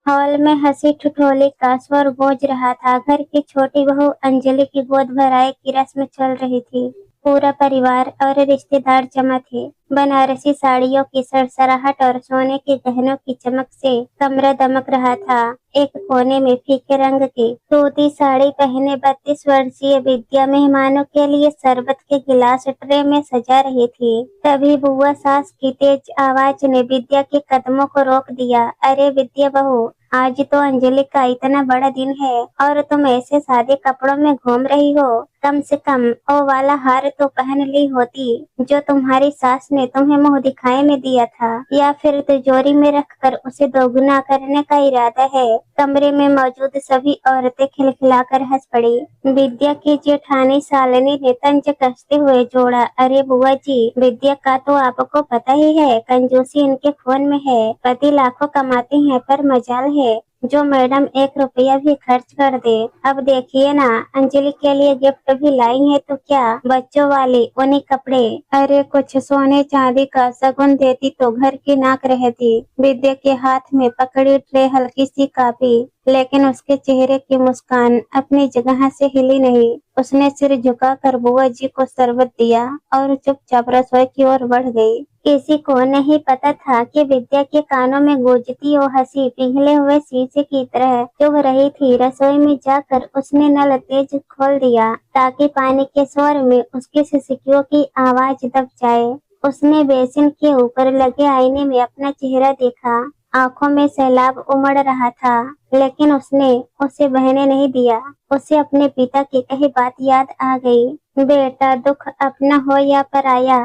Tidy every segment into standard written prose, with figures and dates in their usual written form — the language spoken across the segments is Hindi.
हॉल में हंसी ठिठोली का शोर गूंज रहा था। घर की छोटी बहू अंजलि की गोद भराई की रस्म चल रही थी। पूरा परिवार और रिश्तेदार जमा थे। बनारसी साड़ियों की सरसराहट और सोने के गहनों की चमक से कमरा दमक रहा था। एक कोने में फीके रंग की सूती साड़ी पहने 32 वर्षीय विद्या मेहमानों के लिए शरबत के गिलास ट्रे में सजा रही थी। तभी बुआ सास की तेज आवाज ने विद्या के कदमों को रोक दिया। अरे विद्या बहू, आज तो अंजलि का इतना बड़ा दिन है और तुम ऐसे सादे कपड़ों में घूम रही हो। कम से कम वो वाला हार तो पहन ली होती जो तुम्हारी सास ने तुम्हें मुंह दिखाए में दिया था, या फिर तिजोरी में रखकर उसे दोगुना करने का इरादा है। कमरे में मौजूद सभी औरतें खिलखिलाकर हंस पड़ी। विद्या की जेठानी शालिनी ने तंज कसते हुए जोड़ा, अरे बुआ जी, विद्या का तो आपको पता ही है, कंजूसी इनके खून में है। पति लाखों कमाती हैं पर मजाल है जो मैडम 1 रुपया भी खर्च कर दे। अब देखिए ना, अंजलि के लिए गिफ्ट भी लाई है तो क्या, बच्चों वाले उन्हीं कपड़े। अरे कुछ सोने चांदी का शगुन देती तो घर की नाक रहती। विद्या के हाथ में पकड़ी ट्रे हल्की सी कांपी, लेकिन उसके चेहरे की मुस्कान अपनी जगह से हिली नहीं। उसने सिर झुकाकर बुआ जी को शरबत दिया और चुपचाप रसोई की ओर बढ़ गई। किसी को नहीं पता था कि विद्या के कानों में गूंजती वो हंसी पिघले हुए शीशे की तरह चुभ रही थी। रसोई में जाकर उसने नल तेज खोल दिया ताकि पानी के शोर में उसकी सिसकियों की आवाज दब जाए। उसने बेसिन के ऊपर लगे आईने में अपना चेहरा देखा। आंखों में सैलाब उमड़ रहा था, लेकिन उसने उसे बहने नहीं दिया। उसे अपने पिता की कही बात याद आ गई, बेटा, दुख अपना हो या पराया,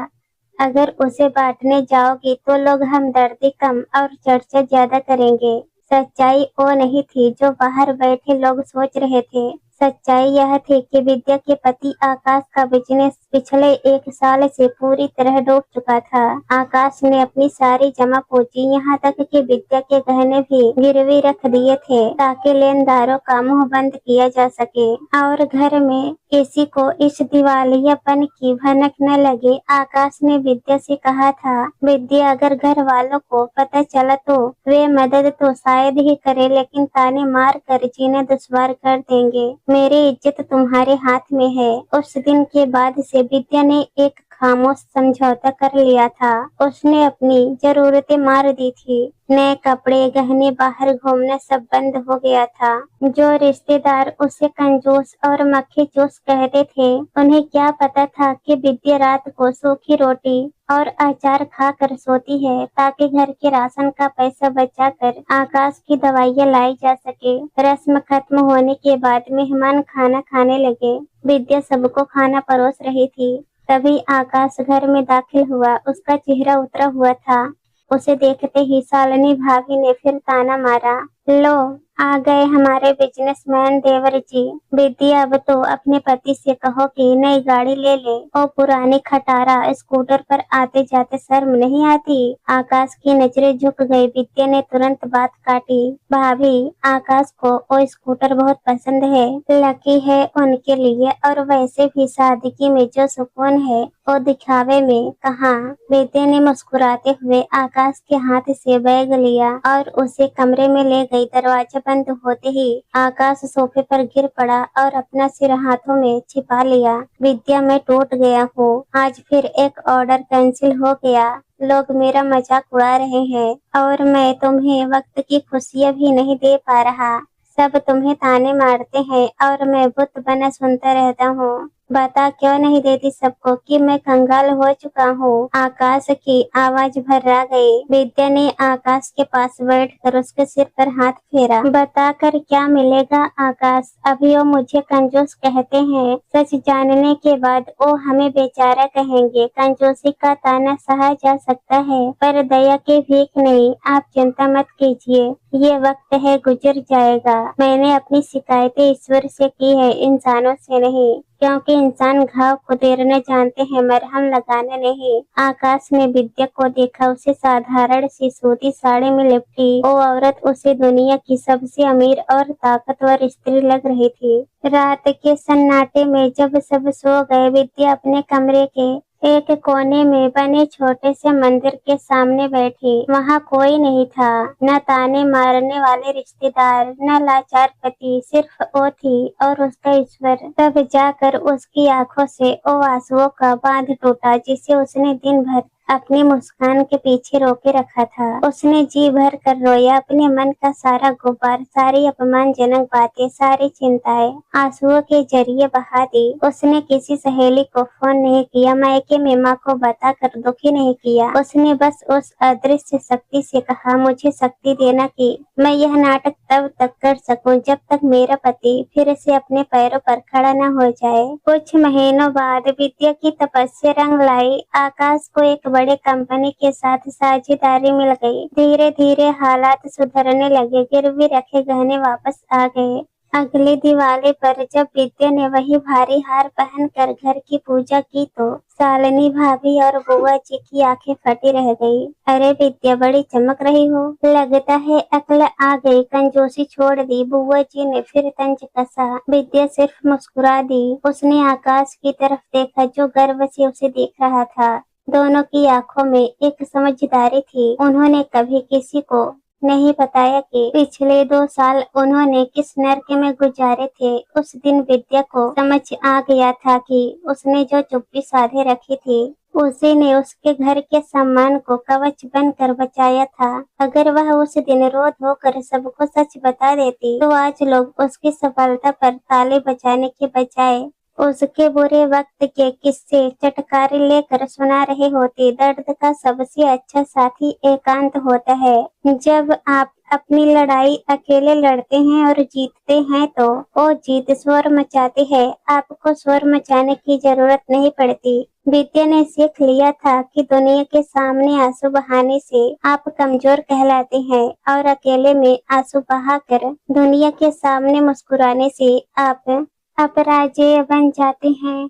अगर उसे बांटने जाओगी तो लोग हमदर्दी कम और चर्चा ज्यादा करेंगे। सच्चाई वो नहीं थी जो बाहर बैठे लोग सोच रहे थे। सच्चाई यह थी कि विद्या के पति आकाश का बिजनेस पिछले 1 साल से पूरी तरह डूब चुका था। आकाश ने अपनी सारी जमा पूंजी, यहाँ तक कि विद्या के गहने भी गिरवी रख दिए थे ताकि लेनदारों का मुंह बंद किया जा सके और घर में किसी को इस दिवालियापन की भनक न लगे। आकाश ने विद्या से कहा था, विद्या, अगर घर वालों को पता चला तो वे मदद तो शायद ही करे, लेकिन ताने मार कर जीना दुश्वार कर देंगे। मेरी इज्जत तुम्हारे हाथ में है। उस दिन के बाद से विद्या ने एक खामोश समझौता कर लिया था। उसने अपनी जरूरतें मार दी थी। नए कपड़े, गहने, बाहर घूमना सब बंद हो गया था। जो रिश्तेदार उसे कंजूस और मक्खी चूस कहते थे, उन्हें क्या पता था कि विद्या रात को सूखी रोटी और अचार खाकर सोती है ताकि घर के राशन का पैसा बचाकर आकाश की दवाइयाँ लाई जा सके। रस्म खत्म होने के बाद मेहमान खाना खाने लगे। विद्या सबको खाना परोस रही थी। तभी आकाश घर में दाखिल हुआ। उसका चेहरा उतरा हुआ था। उसे देखते ही शालिनी भाभी ने फिर ताना मारा, लो, आ गए हमारे बिजनेसमैन देवर जी। विद्या, अब तो अपने पति से कहो कि नई गाड़ी ले ले। ओ पुरानी खटारा, स्कूटर पर आते जाते शर्म नहीं आती। आकाश की नजरें झुक गई। विद्या ने तुरंत बात काटी, भाभी, आकाश को वो स्कूटर बहुत पसंद है। लकी है उनके लिए, और वैसे भी सादगी में जो सुकून है वो दिखावे में कहाँ। विद्या ने मुस्कुराते हुए आकाश के हाथ से बैग लिया और उसे कमरे में ले गई। दरवाजा बंद होते ही आकाश सोफे पर गिर पड़ा और अपना सिर हाथों में छिपा लिया। विद्या, मैं टूट गया हूँ। आज फिर एक ऑर्डर कैंसिल हो गया। लोग मेरा मजाक उड़ा रहे हैं और मैं तुम्हें वक्त की खुशियाँ भी नहीं दे पा रहा। सब तुम्हें ताने मारते हैं और मैं बुत बना सुनता रहता हूँ। बता क्यों नहीं देती सबको कि मैं कंगाल हो चुका हूँ। आकाश की आवाज भर्रा गई। विद्या ने आकाश के पास बैठकर उसके सिर पर हाथ फेरा। बता कर क्या मिलेगा आकाश, अभी वो मुझे कंजूस कहते हैं। सच जानने के बाद वो हमें बेचारा कहेंगे। कंजूसी का ताना सहा जा सकता है पर दया की भीख नहीं। आप चिंता मत कीजिए, ये वक्त है, गुजर जाएगा। मैंने अपनी शिकायतें ईश्वर से की है, इंसानों से नहीं, क्योंकि इंसान घाव को तैरना जानते हैं, मरहम लगाना नहीं। आकाश ने विद्या को देखा। उसे साधारण सी सूती साड़ी में लिपटी वो औरत उसे दुनिया की सबसे अमीर और ताकतवर स्त्री लग रही थी। रात के सन्नाटे में जब सब सो गए, विद्या अपने कमरे के एक कोने में बने छोटे से मंदिर के सामने बैठी। वहाँ कोई नहीं था, न ताने मारने वाले रिश्तेदार, न लाचार पति, सिर्फ वो थी और उसका ईश्वर। तब जाकर उसकी आंखों से वो आंसुओं का बांध टूटा जिसे उसने दिन भर अपनी मुस्कान के पीछे रोके रखा था। उसने जी भर कर रोया, अपने मन का सारा गुबार, सारी अपमानजनक बातें, सारी चिंताएं आंसुओं के जरिए बहा दी। उसने किसी सहेली को फोन नहीं किया, मायके में माँ को बताकर दुखी नहीं किया। उसने बस उस अदृश्य शक्ति से कहा, मुझे शक्ति देना कि मैं यह नाटक तब तक कर सकूं जब तक मेरा पति फिर से अपने पैरों पर खड़ा न हो जाए। कुछ महीनों बाद विद्या की तपस्या रंग लाई। आकाश को एक बड़े कंपनी के साथ साझेदारी मिल गई। धीरे धीरे हालात सुधरने लगे, गिरवी रखे गहने वापस आ गए। अगली दिवाली पर जब विद्या ने वही भारी हार पहनकर घर की पूजा की तो शालिनी भाभी और बुआ जी की आंखें फटी रह गई। अरे विद्या, बड़ी चमक रही हो, लगता है अकल आ गई, कंजूसी छोड़ दी। बुआ जी ने फिर तंज कसा। विद्या सिर्फ मुस्कुरा दी। उसने आकाश की तरफ देखा जो गर्व से उसे देख रहा था। दोनों की आंखों में एक समझदारी थी। उन्होंने कभी किसी को नहीं बताया कि पिछले 2 साल उन्होंने किस नर्क में गुजारे थे। उस दिन विद्या को समझ आ गया था कि उसने जो चुप्पी साधे रखी थी उसी ने उसके घर के सम्मान को कवच बनकर बचाया था। अगर वह उस दिन रो धोकर सबको सच बता देती तो आज लोग उसकी सफलता पर ताली बजाने के बजाय उसके बुरे वक्त के किस्से चटखारे लेकर सुना रहे होते। दर्द का सबसे अच्छा साथी एकांत होता है। जब आप अपनी लड़ाई अकेले लड़ते हैं और जीतते हैं तो वो जीत शोर मचाती है, आपको शोर मचाने की जरूरत नहीं पड़ती। विद्या ने सीख लिया था कि दुनिया के सामने आंसू बहाने से आप कमजोर कहलाते हैं और अकेले में आंसू बहाकर दुनिया के सामने मुस्कुराने से आप अपराजेय बन जाते हैं।